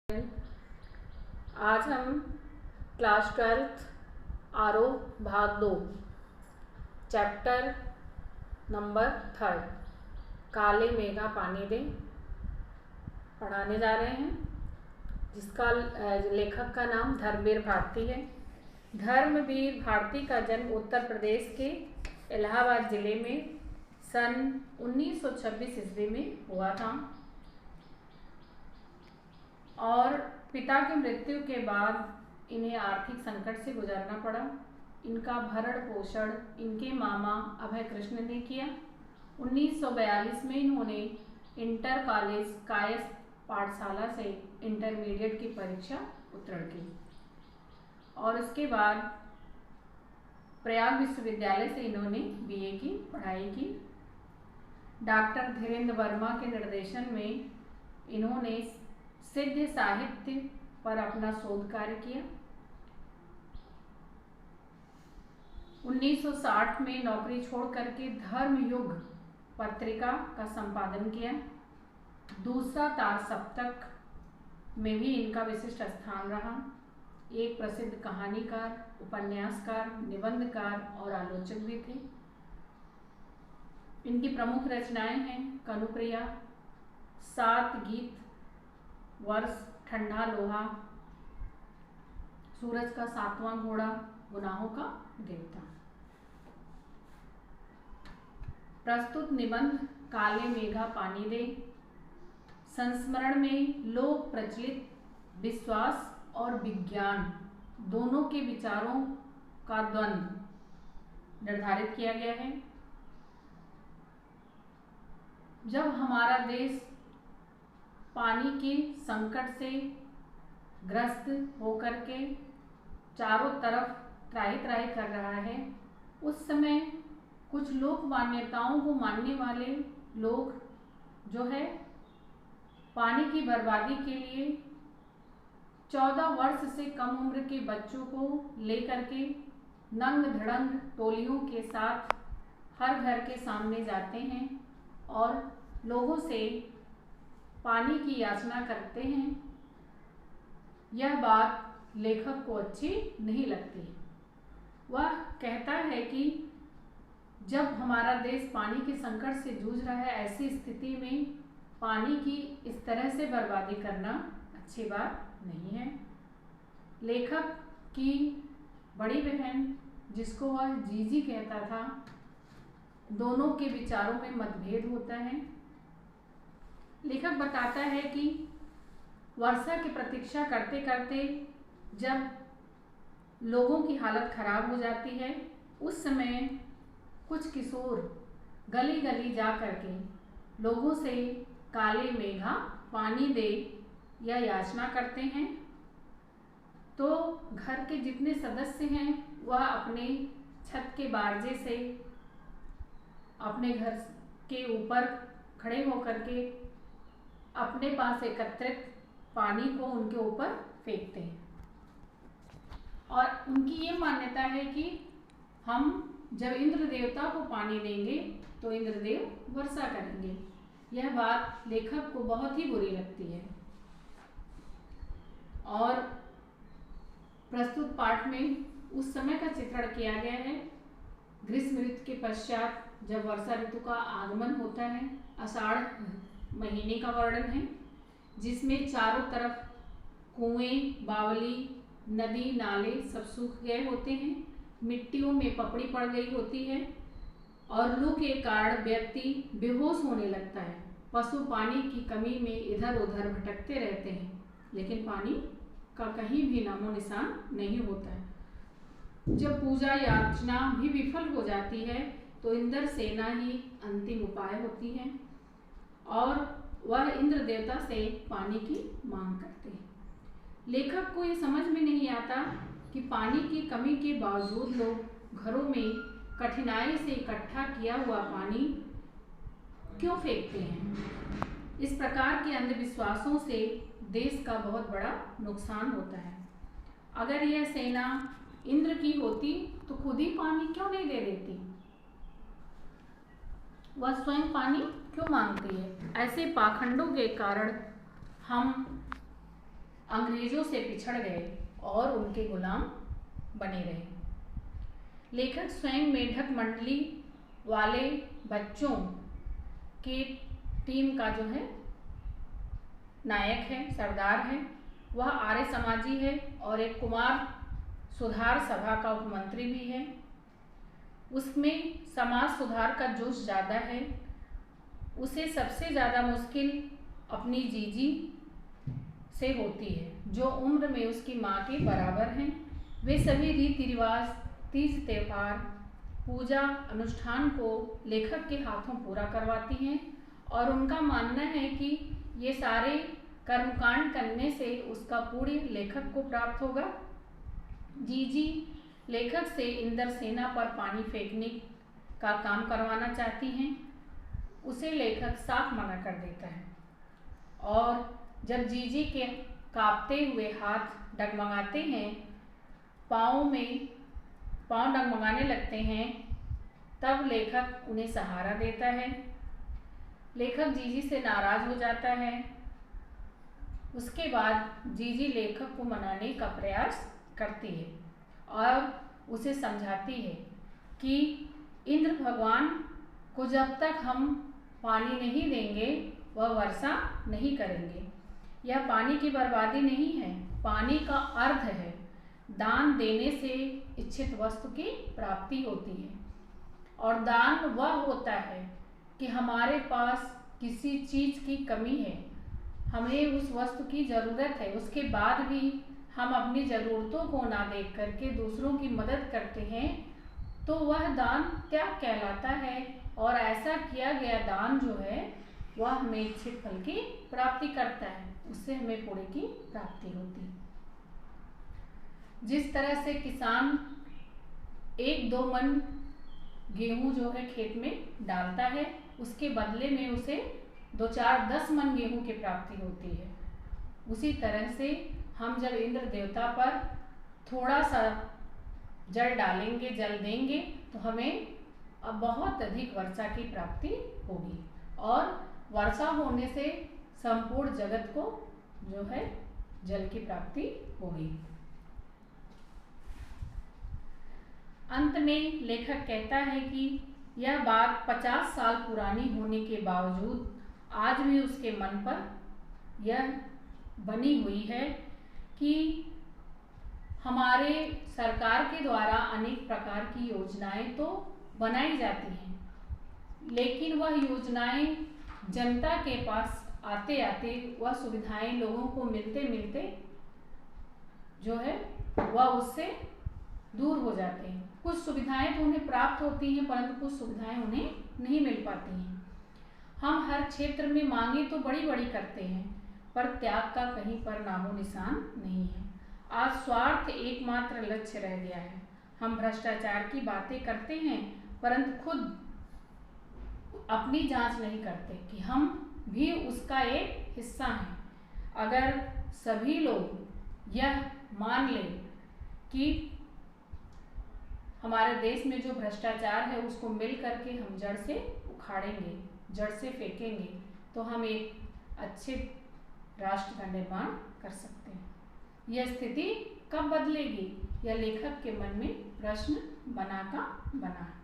आज हम class 12th आरो भाग 2 चैप्टर नंबर 3 काले मेघा पानी दे पढ़ाने जा रहे हैं, जिसका लेखक का नाम धर्मवीर भारती है। धर्मवीर भारती का जन्म उत्तर प्रदेश के इलाहाबाद जिले में सन 1926 ईस्वी में हुआ था और पिता की मृत्यु के बाद इन्हें आर्थिक संकट से गुजरना पड़ा। इनका भरण पोषण इनके मामा अभय कृष्ण ने किया। 1942 में इन्होंने इंटर कॉलेज कायस्थ पाठशाला से इंटरमीडिएट की परीक्षा उत्तीर्ण की और उसके बाद प्रयाग विश्वविद्यालय से इन्होंने बीए की पढ़ाई की। डॉक्टर धीरेन्द्र वर्मा के निर्देशन में इन्होंने सिद्ध साहित्य पर अपना शोध कार्य किया। 1960 में नौकरी छोड़ करके धर्मयुग पत्रिका का संपादन किया। दूसरा तार सप्तक में भी इनका विशिष्ट स्थान रहा। एक प्रसिद्ध कहानीकार, उपन्यासकार, निबंधकार और आलोचक भी थे। इनकी प्रमुख रचनाएं हैं कनुप्रिया, 7 गीत, वर्ष, ठंडा लोहा, सूरज का 7वां घोड़ा, गुनाहों का देवता। प्रस्तुत निबंध काले मेघा पानी दे संस्मरण में लोक प्रचलित विश्वास और विज्ञान दोनों के विचारों का द्वंद्व निर्धारित किया गया है। जब हमारा देश पानी के संकट से ग्रस्त होकर के चारों तरफ त्राही त्राही कर रहा है, उस समय कुछ लोक मान्यताओं को मानने वाले लोग जो है पानी की बर्बादी के लिए 14 वर्ष से कम उम्र के बच्चों को लेकर के नंग धड़ंग टोलियों के साथ हर घर के सामने जाते हैं और लोगों से पानी की याचना करते हैं। यह बात लेखक को अच्छी नहीं लगती। वह कहता है कि जब हमारा देश पानी के संकट से जूझ रहा है, ऐसी स्थिति में पानी की इस तरह से बर्बादी करना अच्छी बात नहीं है। लेखक की बड़ी बहन, जिसको वह जीजी कहता था, दोनों के विचारों में मतभेद होता है। लेखक बताता है कि वर्षा की प्रतीक्षा करते करते जब लोगों की हालत खराब हो जाती है, उस समय कुछ किशोर गली गली जा करके लोगों से काले मेघा पानी दे या याचना करते हैं। तो घर के जितने सदस्य हैं वह अपने छत के बारजे से अपने घर के ऊपर खड़े होकर के अपने पास एकत्रित पानी को उनके ऊपर फेंकते हैं और उनकी ये मान्यता है कि हम जब इंद्र देवता को पानी देंगे तो इंद्रदेव वर्षा करेंगे। यह बात लेखक को बहुत ही बुरी लगती है और प्रस्तुत पाठ में उस समय का चित्रण किया गया है। ग्रीष्म ऋतु के पश्चात जब वर्षा ऋतु का आगमन होता है, आषाढ़ महीने का वर्णन है, जिसमें चारों तरफ कुएं, बावली, नदी, नाले सब सूख गए होते हैं, मिट्टियों में पपड़ी पड़ गई होती है और लू के कारण व्यक्ति बेहोश होने लगता है। पशु पानी की कमी में इधर उधर भटकते रहते हैं, लेकिन पानी का कहीं भी नामो निशान नहीं होता है। जब पूजा याचना भी विफल हो जाती है तो इंद्र सेना ही अंतिम उपाय होती है और वह इंद्र देवता से पानी की मांग करते हैं। लेखक को ये समझ में नहीं आता कि पानी की कमी के बावजूद लोग घरों में कठिनाई से इकट्ठा किया हुआ पानी क्यों फेंकते हैं। इस प्रकार के अंधविश्वासों से देश का बहुत बड़ा नुकसान होता है। अगर यह सेना इंद्र की होती तो खुद ही पानी क्यों नहीं दे देती, वह स्वयं पानी क्यों मांगती है। ऐसे पाखंडों के कारण हम अंग्रेजों से पिछड़ गए और उनके गुलाम बने रहे। लेखक स्वयं मेढक मंडली वाले बच्चों की टीम का जो है नायक है, सरदार है। वह आर्य समाजी है और एक कुमार सुधार सभा का उपमंत्री भी है। उसमें समाज सुधार का जोश ज़्यादा है। उसे सबसे ज़्यादा मुश्किल अपनी जीजी से होती है, जो उम्र में उसकी माँ के बराबर हैं। वे सभी रीति रिवाज, तीज त्योहार, पूजा अनुष्ठान को लेखक के हाथों पूरा करवाती हैं और उनका मानना है कि ये सारे कर्मकांड करने से उसका पुण्य लेखक को प्राप्त होगा। जीजी लेखक से इंद्रसेना पर पानी फेंकने का काम करवाना चाहती हैं। उसे लेखक साफ मना कर देता है और जब जीजी के कांपते हुए हाथ डगमगाते हैं, पाँव डगमगाने लगते हैं, तब लेखक उन्हें सहारा देता है। लेखक जीजी से नाराज हो जाता है। उसके बाद जीजी लेखक को मनाने का प्रयास करती है और उसे समझाती है कि इंद्र भगवान को जब तक हम पानी नहीं देंगे वह वर्षा नहीं करेंगे। यह पानी की बर्बादी नहीं है, पानी का अर्थ है। दान देने से इच्छित वस्तु की प्राप्ति होती है और दान वह होता है कि हमारे पास किसी चीज़ की कमी है, हमें उस वस्तु की ज़रूरत है, उसके बाद भी हम अपनी ज़रूरतों को ना देख करके दूसरों की मदद करते हैं, तो वह दान त्याग कहलाता है। और ऐसा किया गया दान जो है वह हमें इच्छित फल की प्राप्ति करता है, उससे हमें पुण्य की प्राप्ति होती है। जिस तरह से किसान 1-2 मन गेहूं जो है खेत में डालता है, उसके बदले में उसे 2-4-10 मन गेहूं की प्राप्ति होती है, उसी तरह से हम जब इंद्र देवता पर थोड़ा सा जल डालेंगे, जल देंगे, तो हमें अब बहुत अधिक वर्षा की प्राप्ति होगी और वर्षा होने से संपूर्ण जगत को जो है जल की प्राप्ति होगी। अंत में लेखक कहता है कि यह बात 50 साल पुरानी होने के बावजूद आज भी उसके मन पर यह बनी हुई है कि हमारे सरकार के द्वारा अनेक प्रकार की योजनाएं तो बनाई जाती हैं, लेकिन वह योजनाएं जनता के पास आते आते वह सुविधाएं लोगों को मिलते मिलते जो है वह उससे दूर हो जाते हैं। कुछ सुविधाएं तो उन्हें प्राप्त होती हैं, परंतु कुछ सुविधाएं उन्हें नहीं मिल पाती हैं। हम हर क्षेत्र में मांगे तो बड़ी बड़ी करते हैं, पर त्याग का कहीं पर नामो निशान नहीं है। आज स्वार्थ एकमात्र लक्ष्य रह गया है। हम भ्रष्टाचार की बातें करते हैं, परंतु खुद अपनी जांच नहीं करते कि हम भी उसका एक हिस्सा हैं। अगर सभी लोग यह मान लें कि हमारे देश में जो भ्रष्टाचार है उसको मिल करके हम जड़ से उखाड़ेंगे, जड़ से फेंकेंगे, तो हम एक अच्छे राष्ट्र का निर्माण कर सकते हैं। यह स्थिति कब बदलेगी, यह लेखक के मन में प्रश्न बना का बना है।